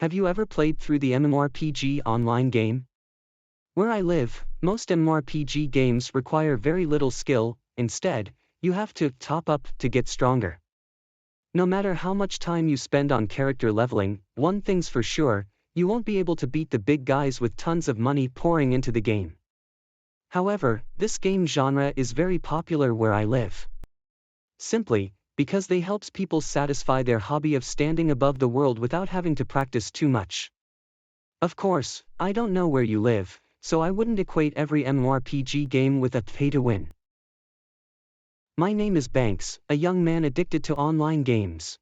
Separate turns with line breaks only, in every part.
Have you ever played through the MMORPG online game? Where I live, most MMORPG games require very little skill. Instead, you have to top up to get stronger. No matter how much time you spend on character leveling, one thing's for sure, you won't be able to beat the big guys with tons of money pouring into the game. However, this game genre is very popular where I live. Simply, because they helps people satisfy their hobby of standing above the world without having to practice too much. Of course, I don't know where you live, so I wouldn't equate every MMORPG game with a pay-to-win. My name is Banks, a young man addicted to online games.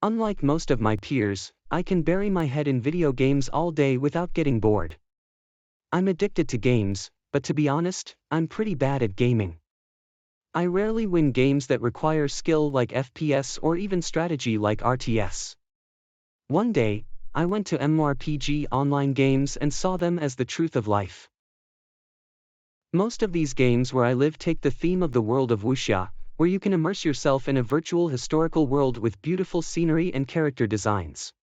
Unlike most of my peers, I can bury my head in video games all day without getting bored. I'm addicted to games, but to be honest, I'm pretty bad at gaming. I rarely win games that require skill like FPS or even strategy like RTS. One day, I went to MMORPG online games and saw them as the truth of life. Most of these games where I live take the theme of the world of wuxia, where you can immerse yourself in a virtual historical world with beautiful scenery and character designs.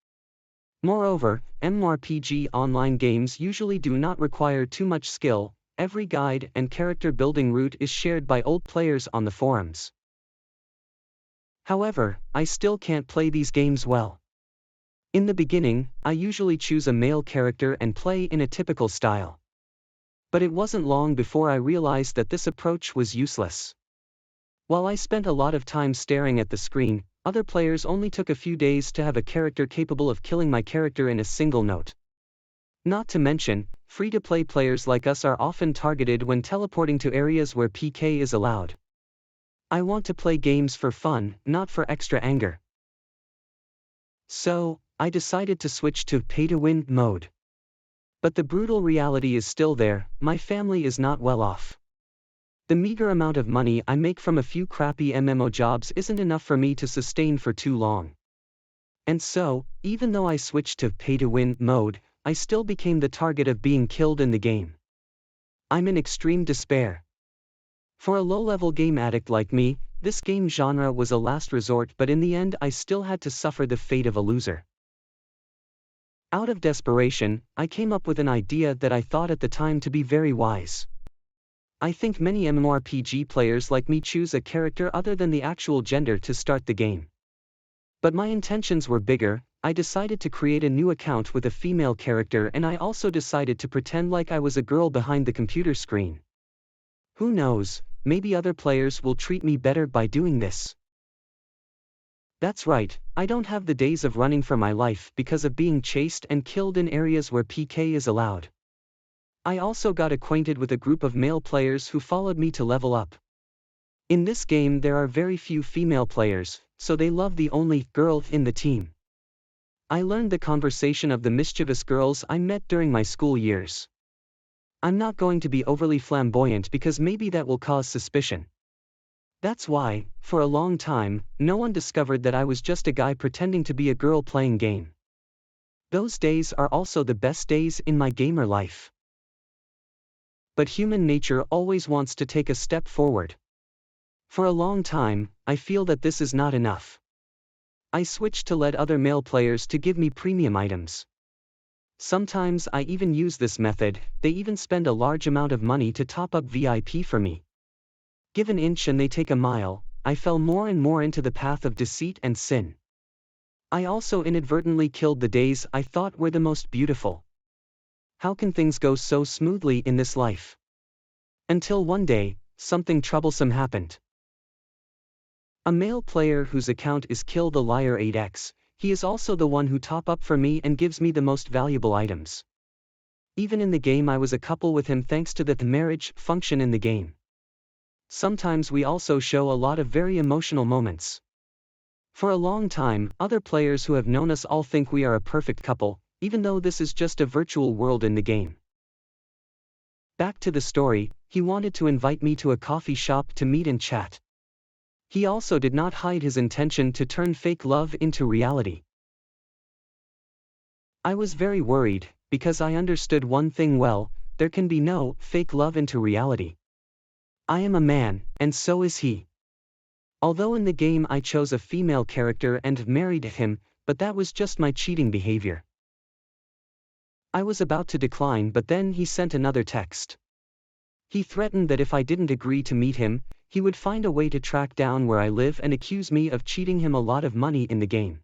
Moreover, MMORPG online games usually do not require too much skill. Every guide and character building route is shared by old players on the forums. However, I still can't play these games well. In the beginning, I usually choose a male character and play in a typical style. But it wasn't long before I realized that this approach was useless. While I spent a lot of time staring at the screen, other players only took a few days to have a character capable of killing my character in a single note. Not to mention, free-to-play players like us are often targeted when teleporting to areas where PK is allowed. I want to play games for fun, not for extra anger. So, I decided to switch to pay-to-win mode. But the brutal reality is still there, my family is not well off. The meager amount of money I make from a few crappy MMO jobs isn't enough for me to sustain for too long. And so, even though I switched to pay-to-win mode, I still became the target of being killed in the game. I'm in extreme despair. For a low-level game addict like me, this game genre was a last resort, but in the end I still had to suffer the fate of a loser. Out of desperation, I came up with an idea that I thought at the time to be very wise. I think many MMORPG players like me choose a character other than the actual gender to start the game. But my intentions were bigger. I decided to create a new account with a female character, and I also decided to pretend like I was a girl behind the computer screen. Who knows, maybe other players will treat me better by doing this. That's right, I don't have the days of running for my life because of being chased and killed in areas where PK is allowed. I also got acquainted with a group of male players who followed me to level up. In this game there are very few female players, so they love the only girl in the team. I learned the conversation of the mischievous girls I met during my school years. I'm not going to be overly flamboyant because maybe that will cause suspicion. That's why, for a long time, no one discovered that I was just a guy pretending to be a girl playing game. Those days are also the best days in my gamer life. But human nature always wants to take a step forward. For a long time, I feel that this is not enough. I switched to let other male players to give me premium items. Sometimes I even use this method. They even spend a large amount of money to top up VIP for me. Give an inch and they take a mile. I fell more and more into the path of deceit and sin. I also inadvertently killed the days I thought were the most beautiful. How can things go so smoothly in this life? Until one day, something troublesome happened. A male player whose account is Kill the Liar 8x, he is also the one who top up for me and gives me the most valuable items. Even in the game I was a couple with him thanks to the marriage function in the game. Sometimes we also show a lot of very emotional moments. For a long time, other players who have known us all think we are a perfect couple, even though this is just a virtual world in the game. Back to the story, he wanted to invite me to a coffee shop to meet and chat. He also did not hide his intention to turn fake love into reality. I was very worried, because I understood one thing well: there can be no fake love into reality. I am a man, and so is he. Although in the game I chose a female character and married him, but that was just my cheating behavior. I was about to decline, but then he sent another text. He threatened that if I didn't agree to meet him, he would find a way to track down where I live and accuse me of cheating him a lot of money in the game.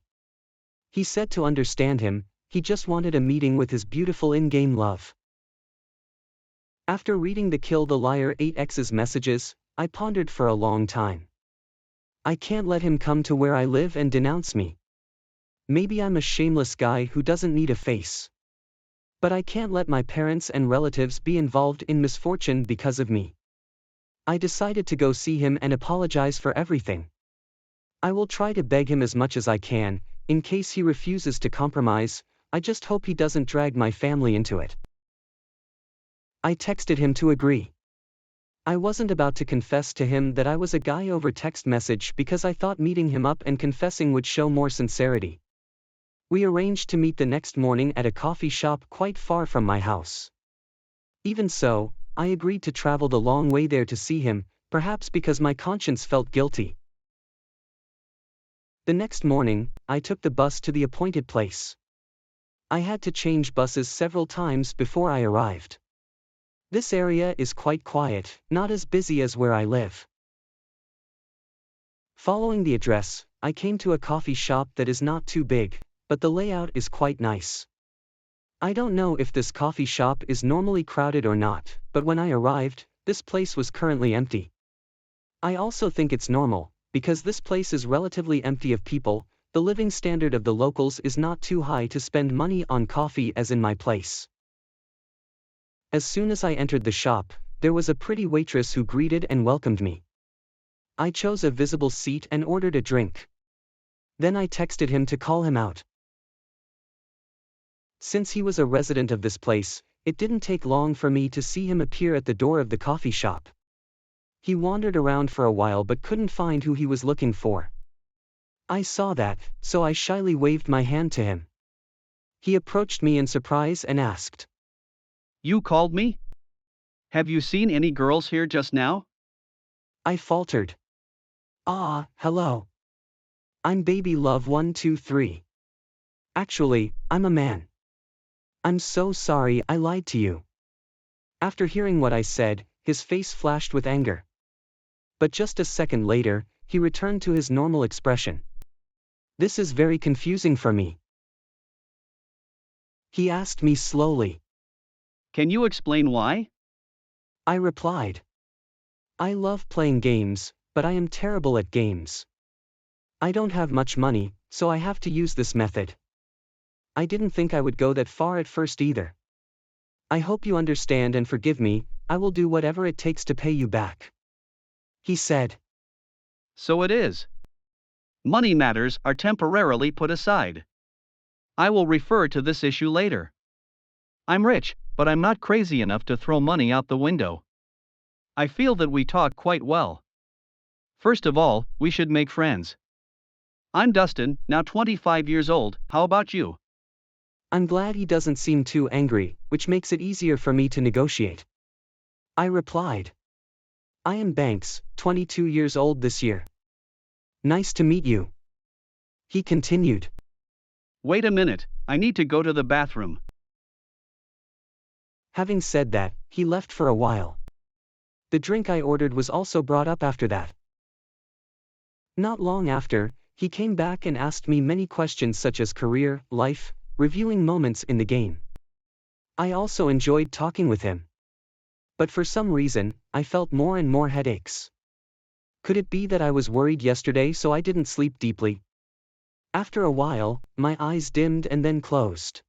He said to understand him, he just wanted a meeting with his beautiful in-game love. After reading the Kill the Liar 8x's messages, I pondered for a long time. I can't let him come to where I live and denounce me. Maybe I'm a shameless guy who doesn't need a face. But I can't let my parents and relatives be involved in misfortune because of me. I decided to go see him and apologize for everything. I will try to beg him as much as I can. In case he refuses to compromise, I just hope he doesn't drag my family into it. I texted him to agree. I wasn't about to confess to him that I was a guy over text message because I thought meeting him up and confessing would show more sincerity. We arranged to meet the next morning at a coffee shop quite far from my house. Even so, I agreed to travel the long way there to see him, perhaps because my conscience felt guilty. The next morning, I took the bus to the appointed place. I had to change buses several times before I arrived. This area is quite quiet, not as busy as where I live. Following the address, I came to a coffee shop that is not too big, but the layout is quite nice. I don't know if this coffee shop is normally crowded or not, but when I arrived, this place was currently empty. I also think it's normal, because this place is relatively empty of people. The living standard of the locals is not too high to spend money on coffee as in my place. As soon as I entered the shop, there was a pretty waitress who greeted and welcomed me. I chose a visible seat and ordered a drink. Then I texted him to call him out. Since he was a resident of this place, it didn't take long for me to see him appear at the door of the coffee shop. He wandered around for a while but couldn't find who he was looking for. I saw that, so I shyly waved my hand to him. He approached me in surprise and asked,
You called me? Have you seen any girls here just now?
I faltered. Hello. I'm Baby Love 123. Actually, I'm a man. I'm so sorry I lied to you. After hearing what I said, his face flashed with anger. But just a second later, he returned to his normal expression. This is very confusing for me. He asked me slowly.
Can you explain why?
I replied. I love playing games, but I am terrible at games. I don't have much money, so I have to use this method. I didn't think I would go that far at first either. I hope you understand and forgive me. I will do whatever it takes to pay you back. He said.
So it is. Money matters are temporarily put aside. I will refer to this issue later. I'm rich, but I'm not crazy enough to throw money out the window. I feel that we talk quite well. First of all, we should make friends. I'm Dustin, now 25 years old, how about you?
I'm glad he doesn't seem too angry, which makes it easier for me to negotiate. I replied. I am Banks, 22 years old this year. Nice to meet you. He continued.
Wait a minute, I need to go to the bathroom.
Having said that, he left for a while. The drink I ordered was also brought up after that. Not long after, he came back and asked me many questions such as career, life, reviewing moments in the game. I also enjoyed talking with him. But for some reason, I felt more and more headaches. Could it be that I was worried yesterday so I didn't sleep deeply? After a while, my eyes dimmed and then closed.